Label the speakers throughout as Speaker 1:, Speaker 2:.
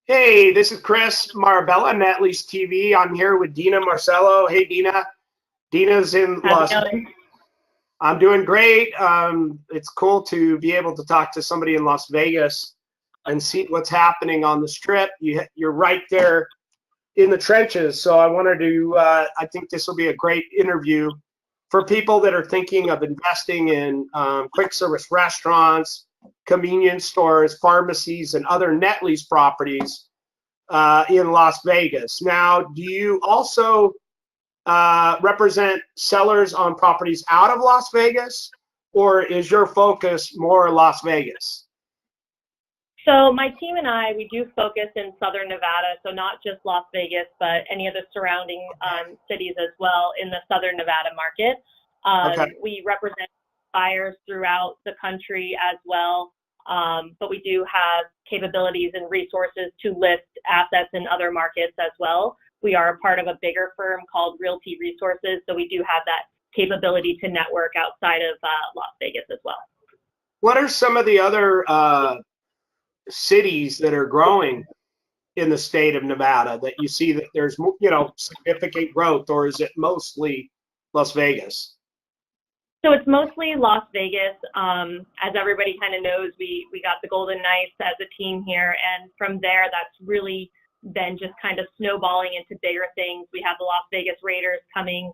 Speaker 1: Hey, this is Chris Marabella, Lease TV. I'm here with Deana Marcello. Hey, Deana. Deana's in
Speaker 2: How's it
Speaker 1: Las.
Speaker 2: going?
Speaker 1: I'm doing great. It's cool to be able to talk to somebody in Las Vegas and see what's happening on the strip. You're right there in the trenches. So I wanted to. I think this will be a great interview for people that are thinking of investing in quick service restaurants, convenience stores, pharmacies, and other net lease properties in Las Vegas. Now, do you also represent sellers on properties out of Las Vegas, or is your focus more Las Vegas?
Speaker 2: So my team and I, we do focus in Southern Nevada, so not just Las Vegas, but any of the surrounding cities as well in the Southern Nevada market.
Speaker 1: Okay.
Speaker 2: We represent buyers throughout the country as well, but we do have capabilities and resources to list assets in other markets as well. We are a part of a bigger firm called Realty Resources, so we do have that capability to network outside of Las Vegas as well.
Speaker 1: What are some of the other cities that are growing in the state of Nevada that you see that there's significant growth, or is it mostly Las Vegas?
Speaker 2: So it's mostly Las Vegas. As everybody kind of knows, we got the Golden Knights as a team here, and from there, that's really been just kind of snowballing into bigger things. We have the Las Vegas Raiders coming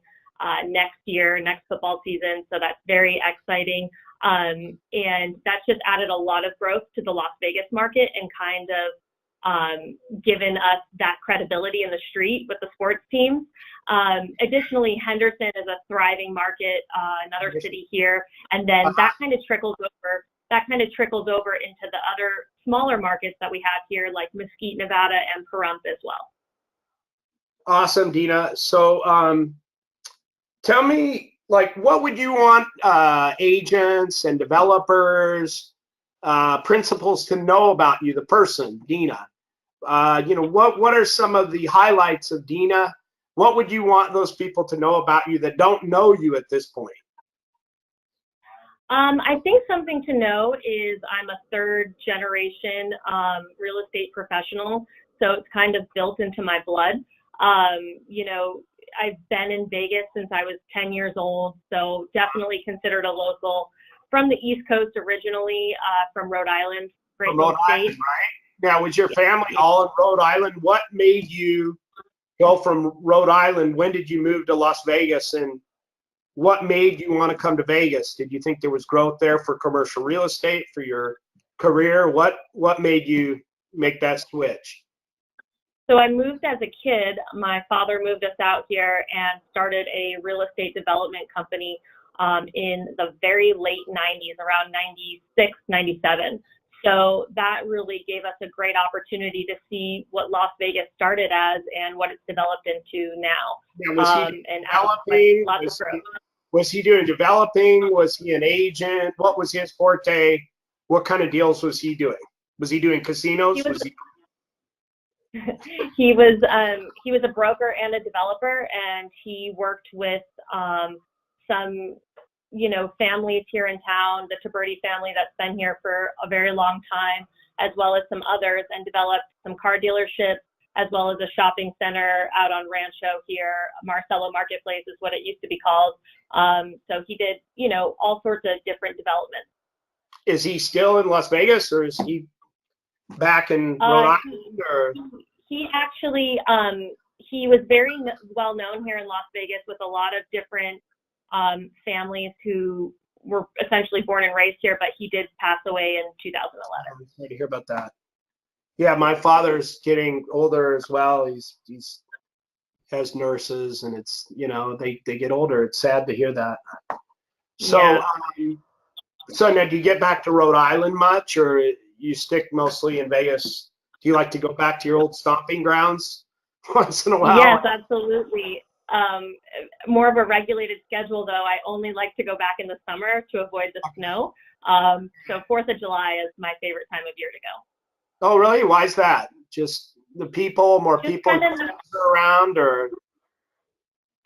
Speaker 2: next year, next football season, so that's very exciting. And that's just added a lot of growth to the Las Vegas market and kind of given us that credibility in the street with the sports teams. Additionally, Henderson is a thriving market, another city here, and then that kind of trickles over. That kind of trickles over into the other smaller markets that we have here, like Mesquite, Nevada, and Pahrump as well.
Speaker 1: Awesome, Deana. So tell me, like, what would you want agents and developers, principals to know about you, the person, Deana? What are some of the highlights of Deana? What would you want those people to know about you that don't know you at this point?
Speaker 2: I think something to know is I'm a third generation real estate professional, so it's kind of built into my blood. I've been in Vegas since I was 10 years old, so definitely considered a local. From the East Coast originally, from Rhode Island, great little state.
Speaker 1: Island, right? Now, was your family all in Rhode Island? What made you go from Rhode Island? When did you move to Las Vegas, and what made you want to come to Vegas? Did you think there was growth there for commercial real estate, for your career? What made you make that switch?
Speaker 2: So I moved as a kid. My father moved us out here and started a real estate development company in the very late 90s, around 96, 97. So that really gave us a great opportunity to see what Las Vegas started as and what it's developed into now.
Speaker 1: Was he doing developing? Was he an agent? What was his forte? What kind of deals was he doing? Was he doing casinos?
Speaker 2: He was a broker and a developer, and he worked with some families here in town, the Tiberti family that's been here for a very long time, as well as some others, and developed some car dealerships, as well as a shopping center out on Rancho here. Marcello Marketplace is what it used to be called. So he did, all sorts of different developments.
Speaker 1: Is he still in Las Vegas, or is he back in Rhode Island? Or
Speaker 2: he actually he was very well known here in Las Vegas with a lot of different families who were essentially born and raised here, but he did pass away in 2011.
Speaker 1: I'm sorry to hear about that. Yeah, my father's getting older as well. He's has nurses, and it's they get older. It's sad to hear that. So
Speaker 2: Yeah.
Speaker 1: So now, do you get back to Rhode Island much, or you stick mostly in Vegas? Do you like to go back to your old stomping grounds once in a while?
Speaker 2: Yes, absolutely. More of a regulated schedule, though. I only like to go back in the summer to avoid the snow. So 4th of July is my favorite time of year to go.
Speaker 1: Oh, really? Why is that? Just the people, more people around, or?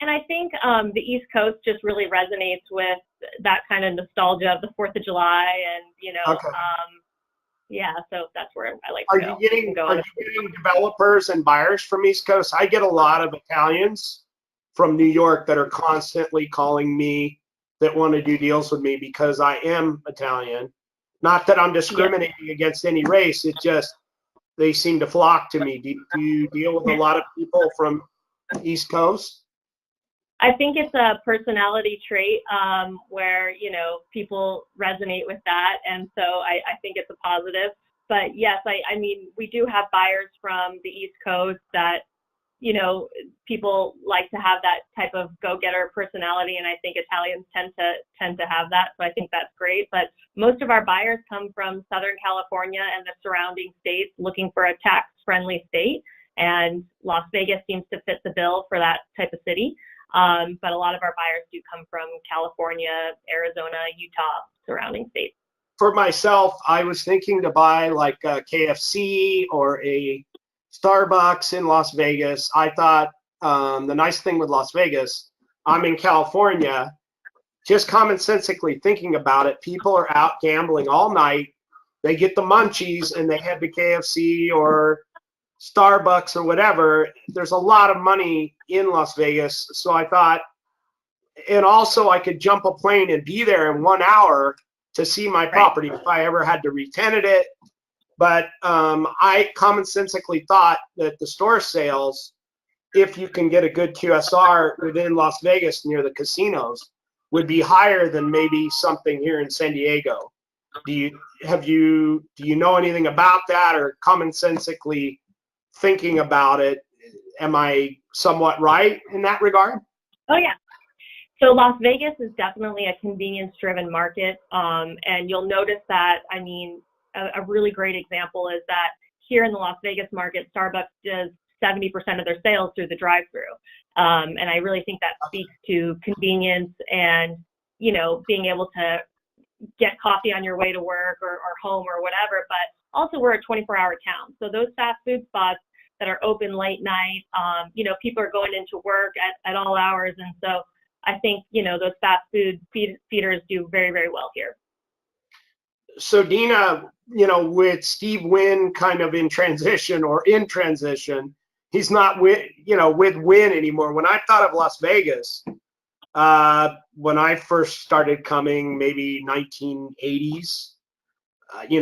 Speaker 2: And I think the East Coast just really resonates with that kind of nostalgia of the 4th of July, and Yeah, so that's where I like
Speaker 1: Are
Speaker 2: to
Speaker 1: you
Speaker 2: go.
Speaker 1: getting developers and buyers from East Coast? I get a lot of Italians from New York that are constantly calling me that want to do deals with me because I am Italian. Not that I'm
Speaker 2: Yes.
Speaker 1: discriminating against any race. It just they seem to flock to me. Do you deal with a lot of people from East Coast?
Speaker 2: I think it's a personality trait where, people resonate with that. And so I think it's a positive. But yes, I mean, we do have buyers from the East Coast that, people like to have that type of go-getter personality. And I think Italians tend to have that. So I think that's great. But most of our buyers come from Southern California and the surrounding states looking for a tax-friendly state. And Las Vegas seems to fit the bill for that type of city. But a lot of our buyers do come from California, Arizona, Utah, surrounding states.
Speaker 1: For myself, I was thinking to buy like a KFC or a Starbucks in Las Vegas. I thought the nice thing with Las Vegas, I'm in California, just commonsensically thinking about it, people are out gambling all night. They get the munchies and they head to KFC or Starbucks or whatever. There's a lot of money in Las Vegas. So I thought, and also I could jump a plane and be there in 1 hour to see my property if I ever had to re-tenant it. But I commonsensically thought that the store sales, if you can get a good QSR within Las Vegas near the casinos, would be higher than maybe something here in San Diego. Do you know anything about that, or commonsensically thinking about it? Am I somewhat right in that regard?
Speaker 2: Oh, yeah. So Las Vegas is definitely a convenience-driven market, and you'll notice that, I mean, a really great example is that here in the Las Vegas market, Starbucks does 70% of their sales through the drive-through, and I really think that speaks to convenience and, being able to get coffee on your way to work or home or whatever, but also we're a 24-hour town. So those fast food spots that are open late night, people are going into work at all hours, and so I think, those fast food feeders do very, very well here.
Speaker 1: So Deana, with Steve Wynn kind of in transition, he's not with Wynn anymore. When I thought of Las Vegas, when I first started coming, maybe 1980s,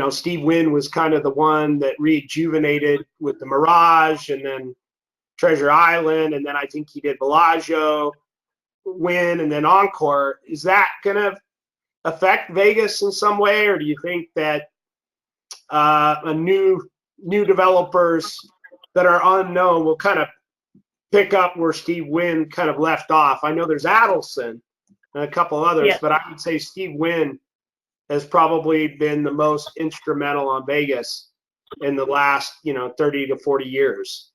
Speaker 1: Steve Wynn was kind of the one that rejuvenated with the Mirage and then Treasure Island, and then I think he did Bellagio, Wynn, and then Encore. Is that going to affect Vegas in some way, or do you think that a new developers that are unknown will kind of pick up where Steve Wynn kind of left off? I know there's Adelson and a couple others,
Speaker 2: Yes.
Speaker 1: but I would say Steve Wynn has probably been the most instrumental on Vegas in the last 30 to 40 years.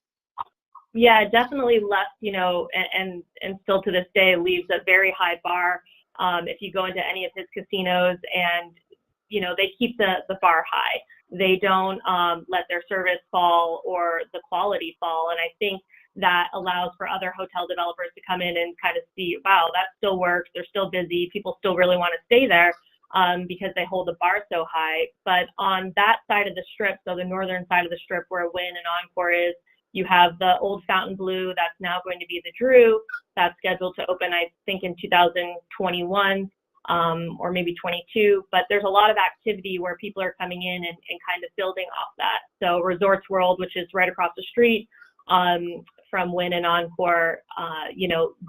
Speaker 2: Yeah, definitely left, and still to this day leaves a very high bar. If you go into any of his casinos, and they keep the bar high. They don't let their service fall or the quality fall, and I think that allows for other hotel developers to come in and kind of see, wow, that still works. They're still busy. People still really want to stay there because they hold the bar so high. But on that side of the strip, so the northern side of the strip where Wynn and Encore is, you have the old Fontainebleau that's now going to be the Drew. That's scheduled to open, I think, in 2021 or maybe 22. But there's a lot of activity where people are coming in and kind of building off that. So Resorts World, which is right across the street from Wynn and Encore,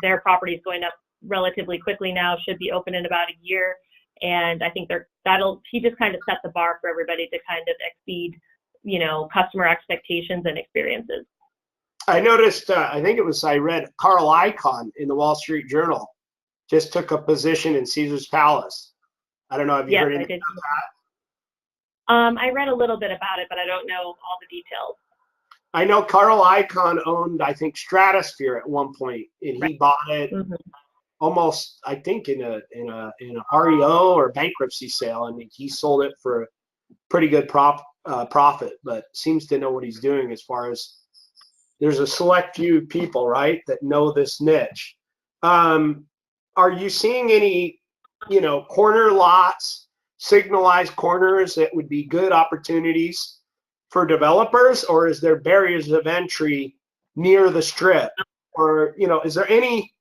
Speaker 2: their property is going up relatively quickly now, should be open in about a year. And I think he just kind of set the bar for everybody to kind of exceed customer expectations and experiences.
Speaker 1: I noticed, I read Carl Icahn in the Wall Street Journal just took a position in Caesar's Palace. I don't know, have you heard anything about
Speaker 2: that? I read a little bit about it, but I don't know all the details.
Speaker 1: I know Carl Icahn owned, I think, Stratosphere at one point, and he bought it almost, I think, in a REO or bankruptcy sale, and he sold it for a pretty good profit, but seems to know what he's doing as far as there's a select few people, right, that know this niche. Are you seeing any, corner lots, signalized corners that would be good opportunities for developers, or is there barriers of entry near the strip? Or, is there any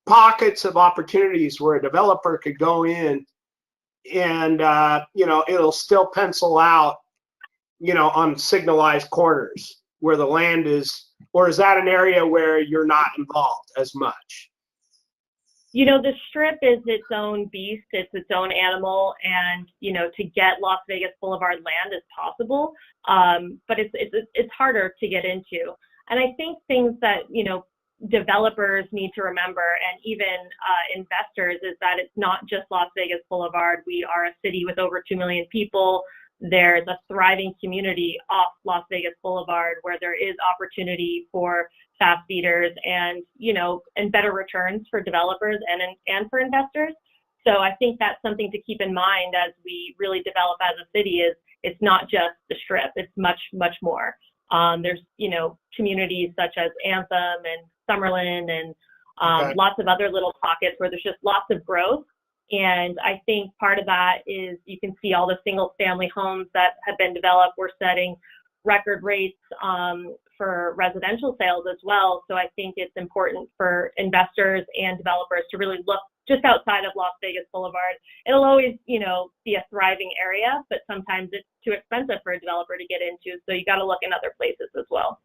Speaker 1: pockets of opportunities where a developer could go in and, it'll still pencil out, on signalized corners where the land is, or is that an area where you're not involved as much?
Speaker 2: The strip is its own beast. It's its own animal, and to get Las Vegas Boulevard land is possible, but it's harder to get into. And I think things that developers need to remember, and even investors, is that it's not just Las Vegas Boulevard. We are a city with over 2 million people. There's a thriving community off Las Vegas Boulevard where there is opportunity for fast feeders and better returns for developers and for investors. So I think that's something to keep in mind as we really develop as a city. Is it's not just the strip; it's much, much more. There's communities such as Anthem and Summerlin and
Speaker 1: Okay.
Speaker 2: lots of other little pockets where there's just lots of growth. And I think part of that is you can see all the single family homes that have been developed. We're setting record rates for residential sales as well. So I think it's important for investors and developers to really look just outside of Las Vegas Boulevard. It'll always, be a thriving area, but sometimes it's too expensive for a developer to get into. So you got to look in other places as well.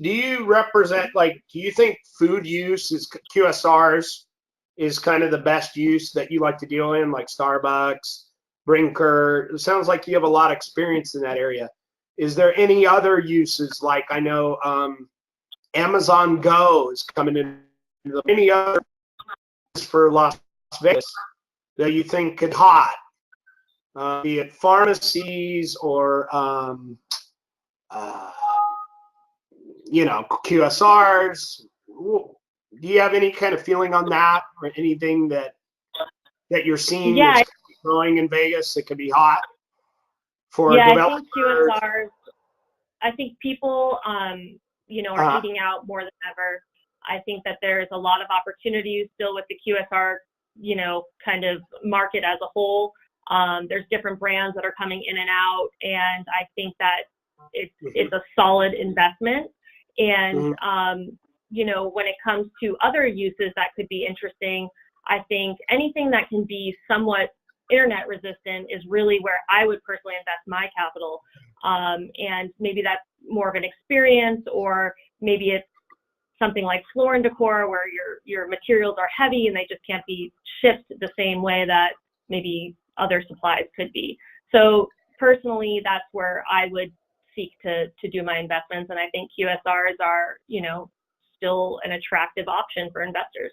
Speaker 1: Do you represent, do you think food use is QSRs is kind of the best use that you like to deal in, like Starbucks, Brinker? It sounds like you have a lot of experience in that area. Is there any other uses? Like I know Amazon Go is coming in. Any other for Las Vegas that you think could hot? Be it pharmacies or QSRs. Do you have any kind of feeling on that, or anything that you're seeing that's growing in Vegas that could be hot for developers?
Speaker 2: I think QSRs. I think people, are eating out more than ever. I think that there's a lot of opportunities still with the QSR, kind of market as a whole. There's different brands that are coming in and out, and I think that it's a solid investment. And when it comes to other uses that could be interesting, I think anything that can be somewhat internet resistant is really where I would personally invest my capital. And maybe that's more of an experience, or maybe it's something like floor and decor where your materials are heavy and they just can't be shipped the same way that maybe other supplies could be. So personally, that's where I would seek to do my investments. And I think QSRs are, still an attractive option for investors.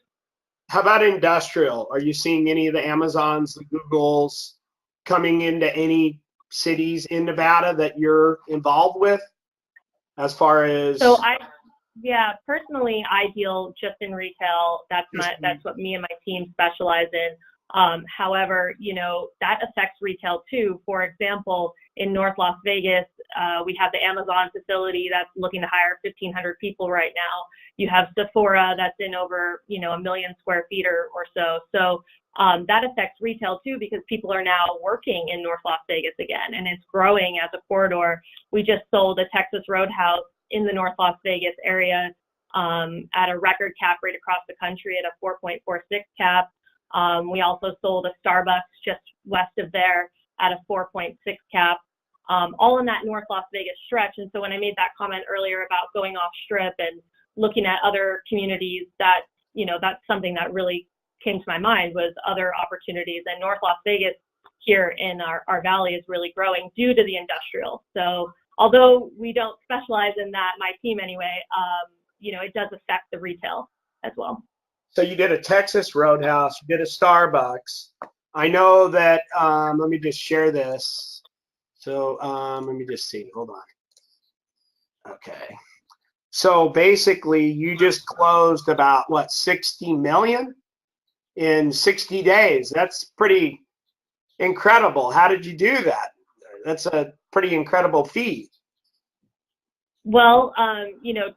Speaker 1: How about industrial? Are you seeing any of the Amazons, the Googles coming into any cities in Nevada that you're involved with as far as?
Speaker 2: So personally, I deal just in retail. That's what me and my team specialize in. However, that affects retail too. For example, in North Las Vegas, we have the Amazon facility that's looking to hire 1,500 people right now. You have Sephora that's in over, 1 million square feet or so. So that affects retail too, because people are now working in North Las Vegas again, and it's growing as a corridor. We just sold a Texas Roadhouse in the North Las Vegas area at a record cap rate across the country at a 4.46 cap. We also sold a Starbucks just west of there at a 4.6 cap, all in that North Las Vegas stretch. And so when I made that comment earlier about going off strip and looking at other communities, that, that's something that really came to my mind, was other opportunities. And North Las Vegas here in our valley is really growing due to the industrial. So although we don't specialize in that, my team anyway, it does affect the retail as well.
Speaker 1: So you did a Texas Roadhouse, you did a Starbucks. I know that, let me just share this. So let me just see, hold on. Okay. So basically you just closed about, what, 60 million in 60 days. That's pretty incredible. How did you do that? That's a pretty incredible feat.
Speaker 2: Well,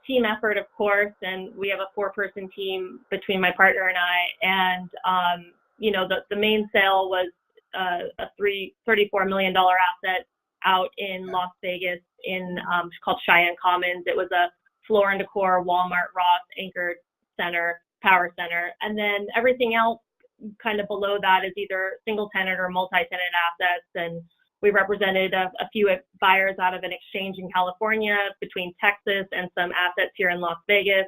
Speaker 2: team effort, of course, and we have a 4-person team between my partner and I. And, the main sale was a $34 million asset out in Las Vegas in called Cheyenne Commons. It was a Floor and Decor, Walmart, Ross anchored center, power center, and then everything else kind of below that is either single tenant or multi-tenant assets. And we represented a few buyers out of an exchange in California between Texas and some assets here in Las Vegas.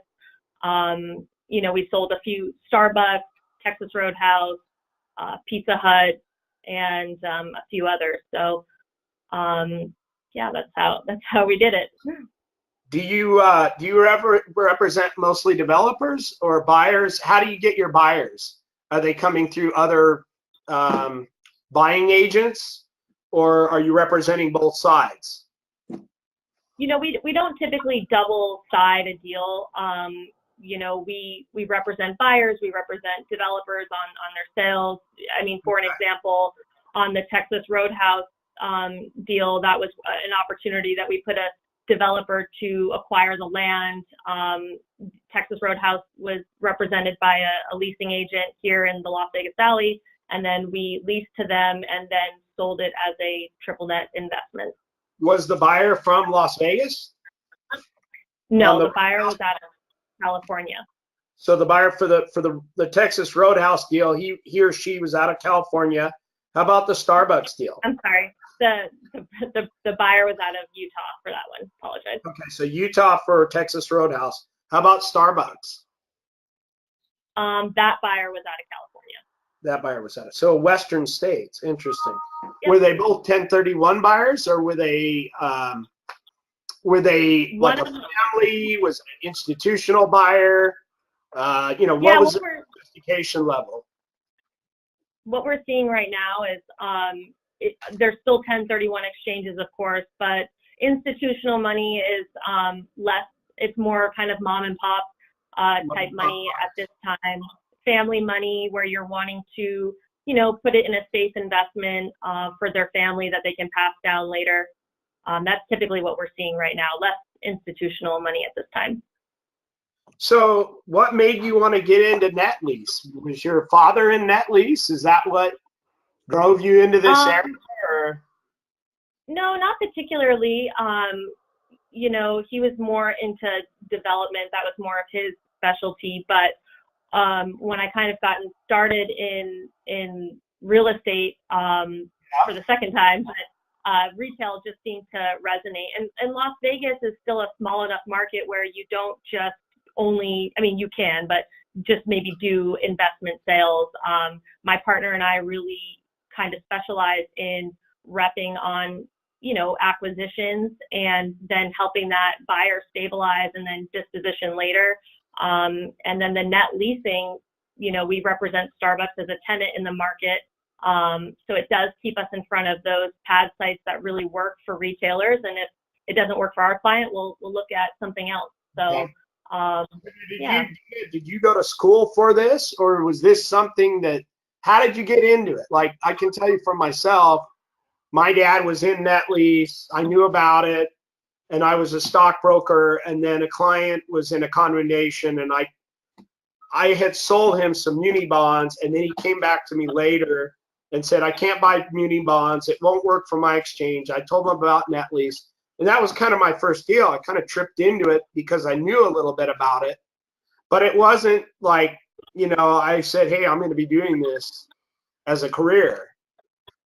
Speaker 2: You know, we sold a few Starbucks, Texas Roadhouse, Pizza Hut, and a few others. So yeah, that's how we did it.
Speaker 1: Do you ever represent mostly developers or buyers? How do you get your buyers? Are they coming through other buying agents, or are you representing both sides?
Speaker 2: You know, we don't typically double side a deal. You know, we represent buyers, we represent developers on their sales. I mean, for an example, on the Texas Roadhouse deal, that was an opportunity that we put a developer to acquire the land. Texas Roadhouse was represented by a leasing agent here in the Las Vegas Valley, and then we leased to them and then sold it as a triple net investment.
Speaker 1: Was the buyer from Las Vegas?
Speaker 2: No, the buyer was out of California.
Speaker 1: So the buyer for the Texas Roadhouse deal, he or she was out of California. How about the Starbucks deal?
Speaker 2: I'm sorry. The buyer was out of Utah for that one. Apologize.
Speaker 1: Okay, so Utah for Texas Roadhouse. How about Starbucks?
Speaker 2: That buyer was out of California.
Speaker 1: That buyer was out of, so Western states. Interesting.
Speaker 2: Yep.
Speaker 1: Were they both 1031 buyers, or were they like a family? Was it an institutional buyer? You know, what was the sophistication level?
Speaker 2: What we're seeing right now is there's still 1031 exchanges, of course, but institutional money is less. It's more kind of mom and pop type money at this time. Family money where you're wanting to, you know, put it in a safe investment for their family that they can pass down later. That's typically what we're seeing right now. Less institutional money at this time.
Speaker 1: So what made you want to get into net lease? Was your father in net lease? Is that what drove you into this area? Or?
Speaker 2: No, not particularly. You know, he was more into development. That was more of his specialty. But when I kind of gotten started in real estate for the second time, but retail just seemed to resonate. And Las Vegas is still a small enough market where you don't just only, I mean, you can, but just maybe do investment sales. My partner and I really kind of specialize in repping on, you know, acquisitions and then helping that buyer stabilize and then disposition later. And then the net leasing, you know, we represent Starbucks as a tenant in the market. So it does keep us in front of those pad sites that really work for retailers. And if it doesn't work for our client, we'll look at something else. So, yeah.
Speaker 1: Did you go to school for this, or was this something that, how did you get into it? Like, I can tell you for myself, my dad was in net lease. I knew about it, and I was a stockbroker, and then a client was in a condemnation, and I had sold him some muni bonds, and then he came back to me later and said, I can't buy muni bonds. It won't work for my exchange. I told him about net lease. And that was kind of my first deal. I kind of tripped into it because I knew a little bit about it, but it wasn't like, you know, I said, hey, I'm going to be doing this as a career.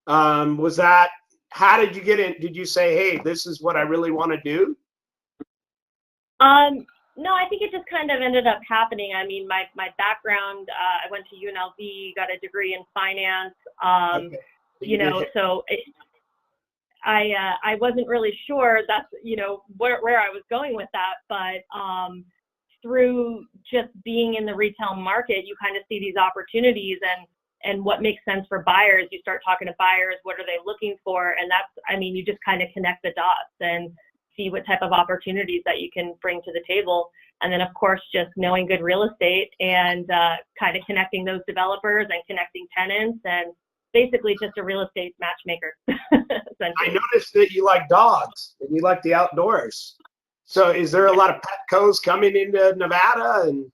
Speaker 1: Was that, how did you get in? Did you say, hey, this is what I really want to do?
Speaker 2: No, I think it just kind of ended up happening. I mean, my background, I went to UNLV, got a degree in finance,
Speaker 1: Okay.
Speaker 2: you know, so I wasn't really sure that's, you know, where I was going with that, but through just being in the retail market, you kind of see these opportunities and what makes sense for buyers. You start talking to buyers, what are they looking for? And that's, I mean, you just kind of connect the dots and see what type of opportunities that you can bring to the table. And then, of course, just knowing good real estate and kind of connecting those developers and connecting tenants and basically just a real estate matchmaker.
Speaker 1: I noticed that you like dogs and you like the outdoors. So is there a lot of Petcos coming into Nevada? And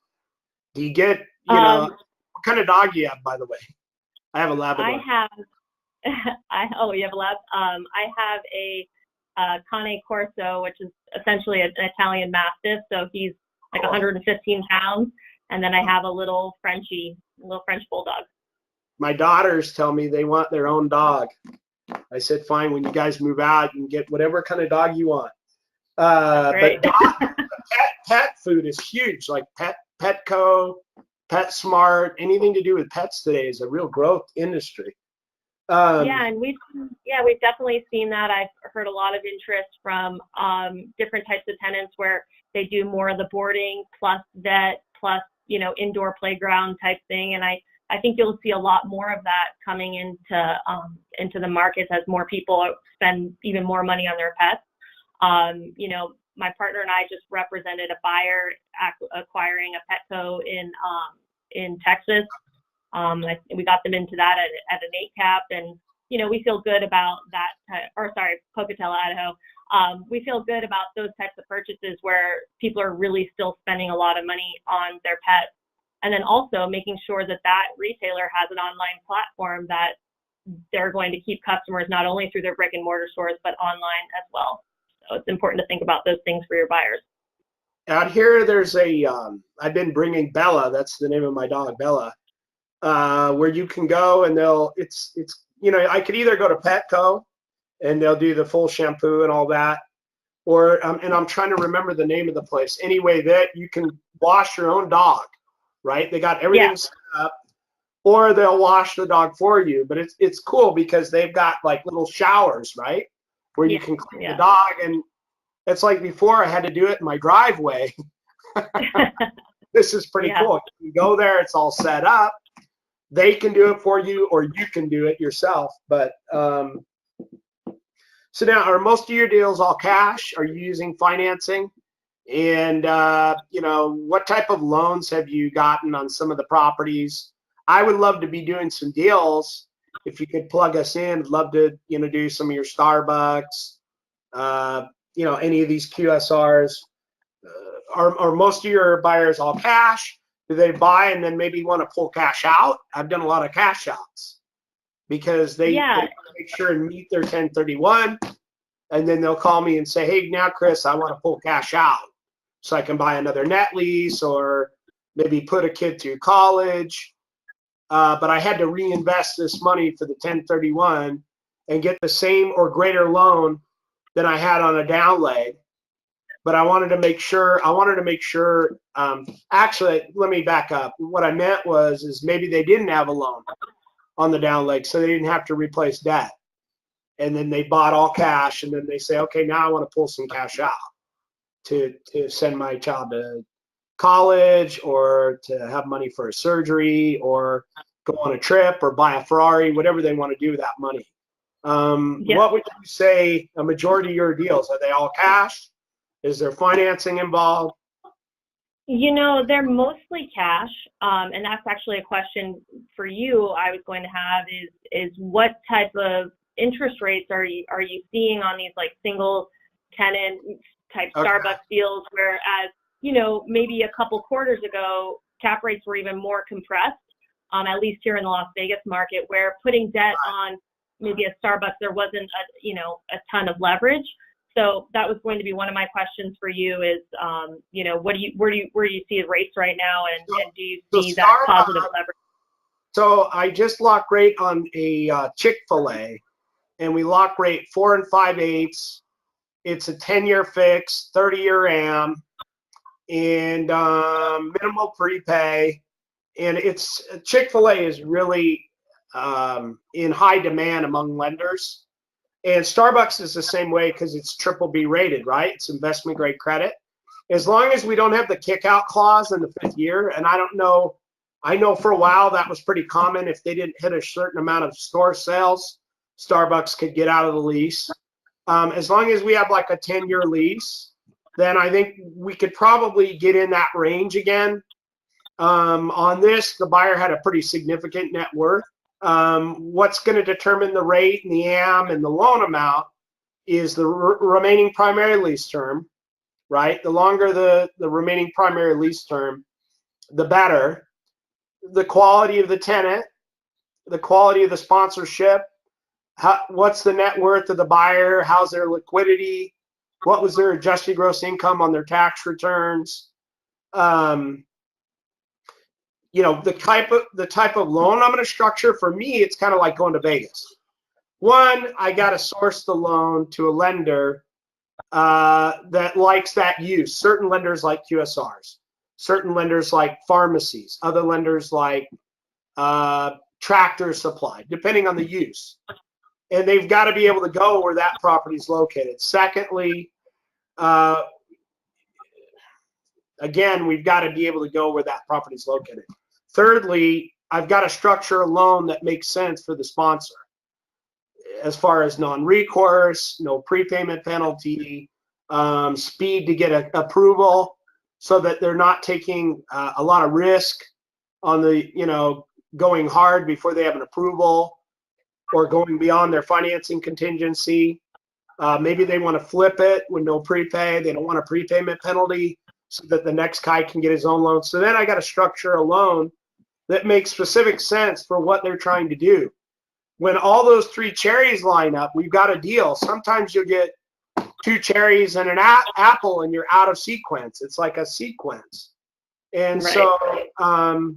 Speaker 1: do you get, you know, what kind of dog do you have, by the way? I have a Labrador.
Speaker 2: You have a lab. I have a Cane Corso, which is essentially an Italian Mastiff. So he's like
Speaker 1: Cool.
Speaker 2: 115 pounds. And then I have a little French Bulldog.
Speaker 1: My daughters tell me they want their own dog. I said, fine, when you guys move out, you can get whatever kind of dog you want. But pet food is huge, like Petco, PetSmart, anything to do with pets today is a real growth industry.
Speaker 2: And we've definitely seen that. I've heard a lot of interest from different types of tenants where they do more of the boarding plus vet plus indoor playground type thing, and I think you'll see a lot more of that coming into the markets as more people spend even more money on their pets. My partner and I just represented a buyer acquiring a Petco in Texas. We got them into that at an 8 cap, and we feel good about that. Pocatello, Idaho. We feel good about those types of purchases where people are really still spending a lot of money on their pets, and then also making sure that retailer has an online platform that they're going to keep customers not only through their brick and mortar stores but online as well. So it's important to think about those things for your buyers.
Speaker 1: Out here, there's I've been bringing Bella. That's the name of my dog, Bella. Where you can go and I could either go to Petco and they'll do the full shampoo and all that, or and I'm trying to remember the name of the place. Anyway, that you can wash your own dog, right? They got everything set up, or they'll wash the dog for you. But it's cool because they've got like little showers, right, where you can clean the dog. And it's like before I had to do it in my driveway. This is pretty cool. You go there, it's all set up. They can do it for you, or you can do it yourself. But so now, are most of your deals all cash? Are you using financing? And what type of loans have you gotten on some of the properties? I would love to be doing some deals. If you could plug us in, I'd love to do some of your Starbucks, any of these QSRs. Are most of your buyers all cash? Do they buy and then maybe want to pull cash out? I've done a lot of cash outs because they make sure and meet their 1031, and then they'll call me and say, hey, now, Chris, I want to pull cash out so I can buy another net lease or maybe put a kid through college. But I had to reinvest this money for the 1031 and get the same or greater loan than I had on a down leg. But I wanted to make sure, actually, let me back up. What I meant is maybe they didn't have a loan on the down leg, so they didn't have to replace debt. And then they bought all cash, and then they say, okay, now I want to pull some cash out to send my child to college or to have money for a surgery or go on a trip or buy a Ferrari, whatever they want to do with that money. What would you say a majority of your deals? Are they all cash? Is there financing involved?
Speaker 2: They're mostly cash, and that's actually a question for you I was going to have is what type of interest rates are you seeing on these like single tenant type Starbucks deals, whereas, maybe a couple quarters ago, cap rates were even more compressed, at least here in the Las Vegas market, where putting debt on maybe a Starbucks, there wasn't a ton of leverage. So that was going to be one of my questions for you is, where do you see the rates right now, and do you see that positive leverage?
Speaker 1: So I just locked rate on a Chick-fil-A, and we lock rate 4 5/8. It's a 10-year fix, 30-year AM, and minimal prepay. And Chick-fil-A is really in high demand among lenders. And Starbucks is the same way because it's BBB rated, right? It's investment grade credit. As long as we don't have the kick out clause in the 5th year, and I know for a while that was pretty common. If they didn't hit a certain amount of store sales, Starbucks could get out of the lease. As long as we have like a 10-year lease, then I think we could probably get in that range again. On this, the buyer had a pretty significant net worth. What's going to determine the rate and the AM and the loan amount is the remaining primary lease term, right? The longer the remaining primary lease term, the better. The quality of the tenant, the quality of the sponsorship, what's the net worth of the buyer? How's their liquidity? What was their adjusted gross income on their tax returns? The type of loan I'm going to structure. For me, it's kind of like going to Vegas. One, I got to source the loan to a lender that likes that use. Certain lenders like QSRs, certain lenders like pharmacies, other lenders like Tractor Supply, depending on the use. And they've got to be able to go where that property is located. Secondly, again, we've got to be able to go where that property is located. Thirdly, I've got to structure a loan that makes sense for the sponsor as far as non-recourse, no prepayment penalty, speed to get approval, so that they're not taking a lot of risk on the, going hard before they have an approval, or going beyond their financing contingency. Maybe they want to flip it with no prepay. They don't want a prepayment penalty, so that the next guy can get his own loan. So then I got to structure a loan that makes specific sense for what they're trying to do. When all those three cherries line up, we've got a deal. Sometimes you'll get two cherries and an apple and you're out of sequence. It's like a sequence. And
Speaker 2: Right.
Speaker 1: So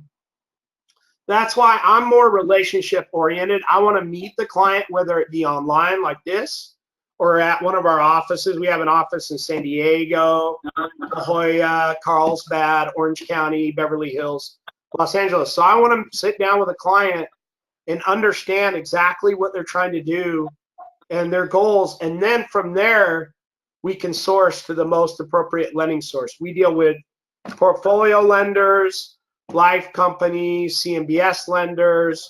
Speaker 1: that's why I'm more relationship oriented. I want to meet the client, whether it be online like this or at one of our offices. We have an office in San Diego, La Jolla, Carlsbad, Orange County, Beverly Hills, Los Angeles. So I want to sit down with a client and understand exactly what they're trying to do and their goals. And then from there, we can source to the most appropriate lending source. We deal with portfolio lenders, life companies, CMBS lenders,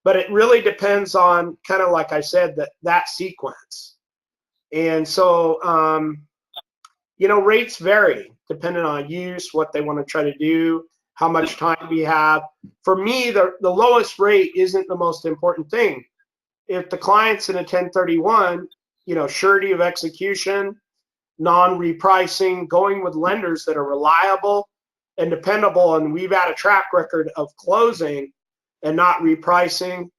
Speaker 1: but it really depends on, kind of like I said, that sequence. And so, rates vary depending on use, what they want to try to do, how much time we have. For me, the lowest rate isn't the most important thing. If the client's in a 1031, surety of execution, non-repricing, going with lenders that are reliable and dependable, and we've had a track record of closing and not repricing,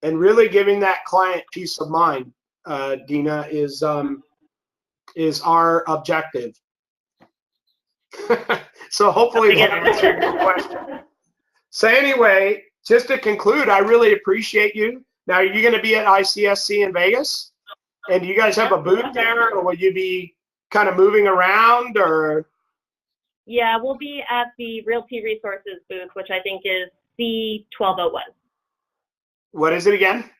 Speaker 1: and really giving that client peace of mind, Deana, is our objective. So hopefully that answered your question. So anyway, just to conclude, I really appreciate you. Now, are you going to be at ICSC in Vegas? And do you guys have a booth there, or will you be kind of moving around, or?
Speaker 2: Yeah, we'll be at the Realty Resources booth, which I think is C1201.
Speaker 1: What is it again?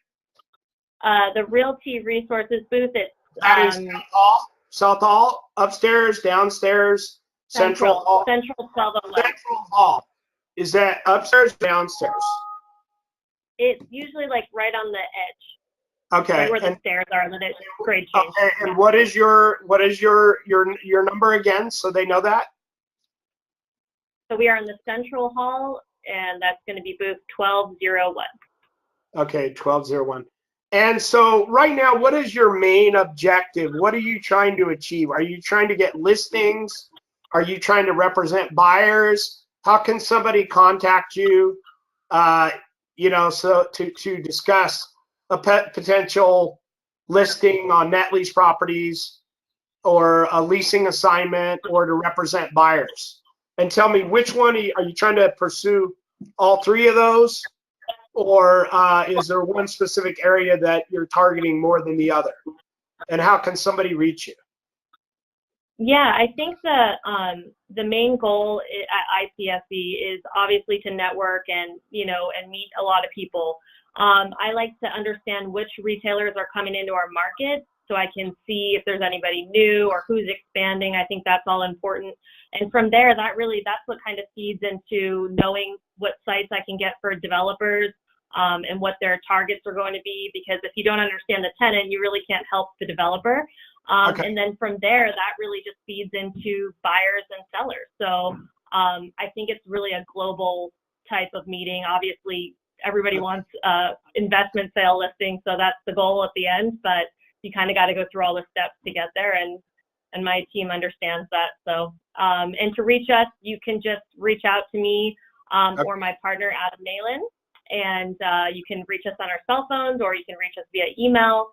Speaker 2: The Realty Resources booth, it's
Speaker 1: that is South Hall, upstairs, downstairs, Central Hall.
Speaker 2: Central 1201.
Speaker 1: Central Hall. Is that upstairs or downstairs?
Speaker 2: It's usually like right on the edge.
Speaker 1: Okay.
Speaker 2: Right where the stairs are, the grade change.
Speaker 1: Okay. And what is your number again, so they know that?
Speaker 2: So we are in the Central Hall, and that's going to be booth 1201.
Speaker 1: Okay, 1201. And so right now, what is your main objective? What are you trying to achieve? Are you trying to get listings? Are you trying to represent buyers? How can somebody contact you, so to discuss a potential listing on net lease properties, or a leasing assignment, or to represent buyers? And tell me, which one are you trying to pursue? All three of those? Or is there one specific area that you're targeting more than the other? And how can somebody reach you?
Speaker 2: Yeah, I think the main goal at ICSC is obviously to network and meet a lot of people. I like to understand which retailers are coming into our market, so I can see if there's anybody new or who's expanding. I think that's all important. And from there, that's what kind of feeds into knowing what sites I can get for developers, and what their targets are going to be, because if you don't understand the tenant, you really can't help the developer.
Speaker 1: Okay.
Speaker 2: And then from there, that really just feeds into buyers and sellers. So I think it's really a global type of meeting. Obviously, everybody wants investment sale listing, so that's the goal at the end, but you kind of got to go through all the steps to get there, and my team understands that. So, and to reach us, you can just reach out to me or my partner, Adam Malin. and you can reach us on our cell phones, or you can reach us via email.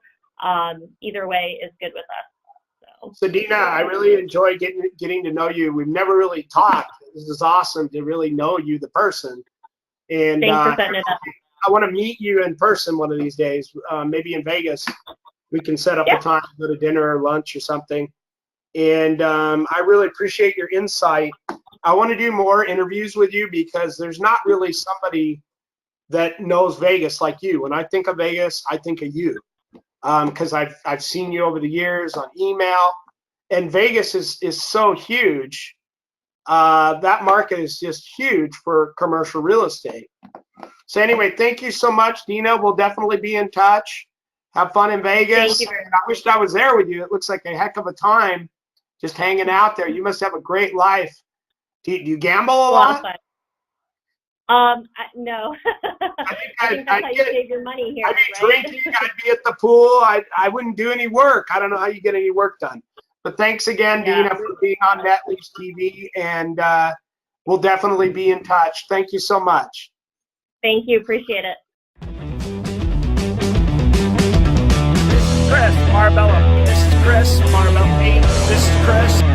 Speaker 2: Either way is good with us.
Speaker 1: So Deana, I really enjoy getting to know you. We've never really talked. This is awesome to really know you, the person. And
Speaker 2: thanks for setting it up.
Speaker 1: I want to meet you in person one of these days, maybe in Vegas. We can set up a time to go to dinner or lunch or something. And I really appreciate your insight. I want to do more interviews with you because there's not really somebody that knows Vegas like you. When I think of Vegas, I think of you because I've seen you over the years on email. And Vegas is so huge. That market is just huge for commercial real estate. So anyway, thank you so much, Deana. We'll definitely be in touch. Have fun in Vegas.
Speaker 2: Thank you very much.
Speaker 1: I wished I was there with you. It looks like a heck of a time just hanging out there. You must have a great life. Do you gamble a lot?
Speaker 2: No.
Speaker 1: I
Speaker 2: think that's how you save your money here.
Speaker 1: I'd be drinking. I'd be at the pool. I wouldn't do any work. I don't know how you get any work done. But thanks again, Deana, for being on Lease TV, and we'll definitely be in touch. Thank you so much.
Speaker 2: Thank you. Appreciate it.
Speaker 3: Chris, Marabella. This is Chris, Marabella. This is Chris.